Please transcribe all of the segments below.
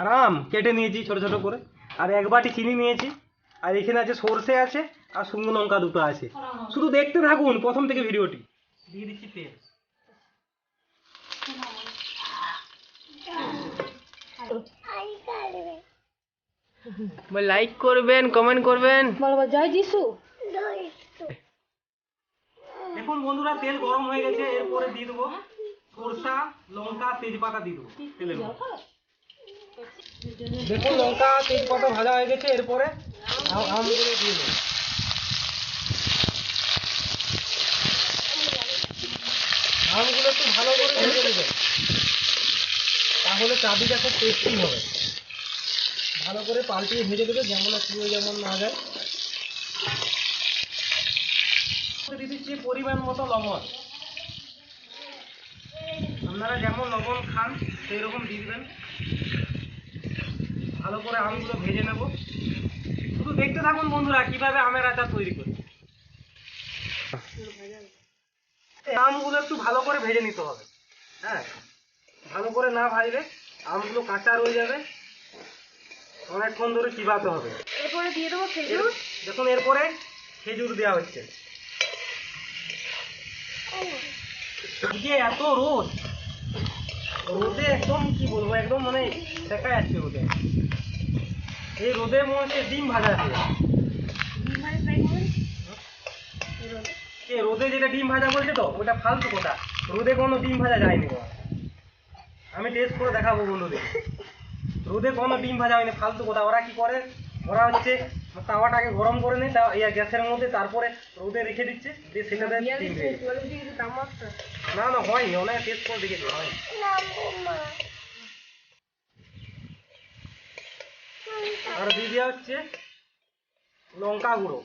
আর আম কেটে নিয়েছি ছোট ছোট করে, আর 1 বাটি চিনি নিয়েছি, আর এখানে আছে সর্ষে আছে, আর শুকনো লঙ্কা দুটো আছে। শুধু দেখতে থাকুন প্রথম থেকে ভিডিওটি। দিয়ে দিচ্ছি তেল। লাইক করবেন, কমেন্ট করবেন। বলবো জয় যিশু। দেখুন বন্ধুরা তেল গরম হয়ে গেছে, এরপরে দিয়ে দেবো সরষা, লঙ্কা, তেজপাতা দিয়ে দেবো তেলের মধ্যে। দেখুন লঙ্কা তেজপাতা ভাজা হয়ে গেছে, এরপরে আমগুলো দিয়ে দেবো। আমগুলো একটু ভালো করে ভেজে নেবেন, তাহলে চাবিটা খুব টেস্টি হবে। ভালো করে পাল্টিয়ে ভেজে দেবে, যেমন পুরো যেমন না যায়। দিয়ে দিচ্ছি পরিমাণ মতো লবণ। আপনারা যেমন লবণ খান সেই রকম দিয়ে দেবেন। ভালো করে আমগুলো ভেজে নেব। শুধু দেখতে থাকুন বন্ধুরা কিভাবে আমের আচার তৈরি করি। আমগুলো একটু ভালো করে ভেজে নিতে হবে। হ্যাঁ, ভালো করে না ভাজলে আমগুলো কাঁচা রয়ে যাবে, অনেকক্ষণ ধরে চিবাতে হবে। এরপরে দিয়ে দেবো খেজুর। দেখুন এরপরে খেজুর দেওয়া হচ্ছে। এত রোদ, রোদে একদম কি বলবো, একদম মানে দেখা যাচ্ছে রোদে। এই রোদে মনে হচ্ছে ডিম ভাজা আছে। রোদে যেটা ডিম ভাজা বলছে তো ওটা ফালতু কথা, রোদে কোনো ডিম ভাজা যায়নি। আমি টেস্ট করে দেখাবো বন্ধুদের, রোদে কোনো ডিম ভাজা হয়নি, ফালতু কথা। ওরা কি করে, ওরা হচ্ছে তাওয়াটাকে গরম করে নেয় গ্যাসের মধ্যে, তারপরে রোদে রেখে দিচ্ছে, দিয়ে সেটাতে ডিম ভেজে। না না হয়নি, অনেক টেস্ট করে দেখেছি হয়নি। আর দিয়ে দেওয়া হচ্ছে লঙ্কা গুঁড়ো,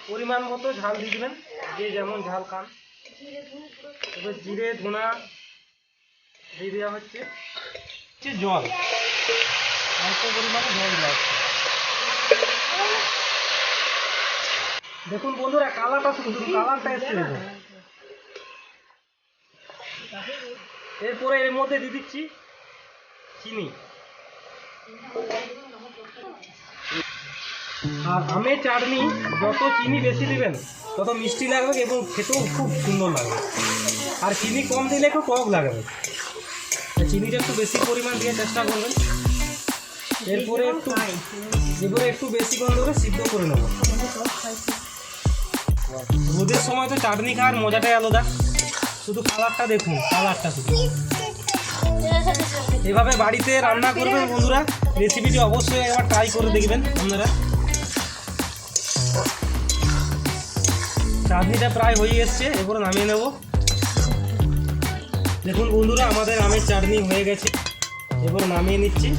পরিমাণ মতো ঝাল দিয়ে দেবেন, যে যেমন ঝাল খান। এবার জিরে ধনা দিয়ে দেওয়া হচ্ছে জল, অল্প পরিমাণে জল দেওয়া হচ্ছে। দেখুন বন্ধুরা কালারটা, শুধু কালারটা এসছে দেখুন। এরপরে এর মধ্যে দিয়ে দিচ্ছি চিনি। আর আমের চাটনি যত চিনি বেশি দিবেন তত মিষ্টি লাগবে এবং খেতেও খুব সুন্দর লাগবে। আর চিনি কম দিলে একটু টক লাগবে, চিনিটা একটু বেশি পরিমাণ দিয়ে চেষ্টা করবেন। এরপরে একটু বেশিক্ষণ ধরে সিদ্ধ করে নেব। রোদের সময় তো চাটনি খাওয়ার মজাটাই আলাদা। শুধু কালারটা দেখুন, কালারটা শুধু। এভাবে বাড়িতে রান্না করবেন বন্ধুরা, রেসিপিটি অবশ্যই একবার ট্রাই করে দেখবেন আপনারা। চাটনিটা প্রায় হয়ে এসছে, এরপরে নামিয়ে নেব। দেখুন বন্ধুরা আমাদের আমের চাটনি হয়ে গেছে, এবার নামিয়ে নিচ্ছি।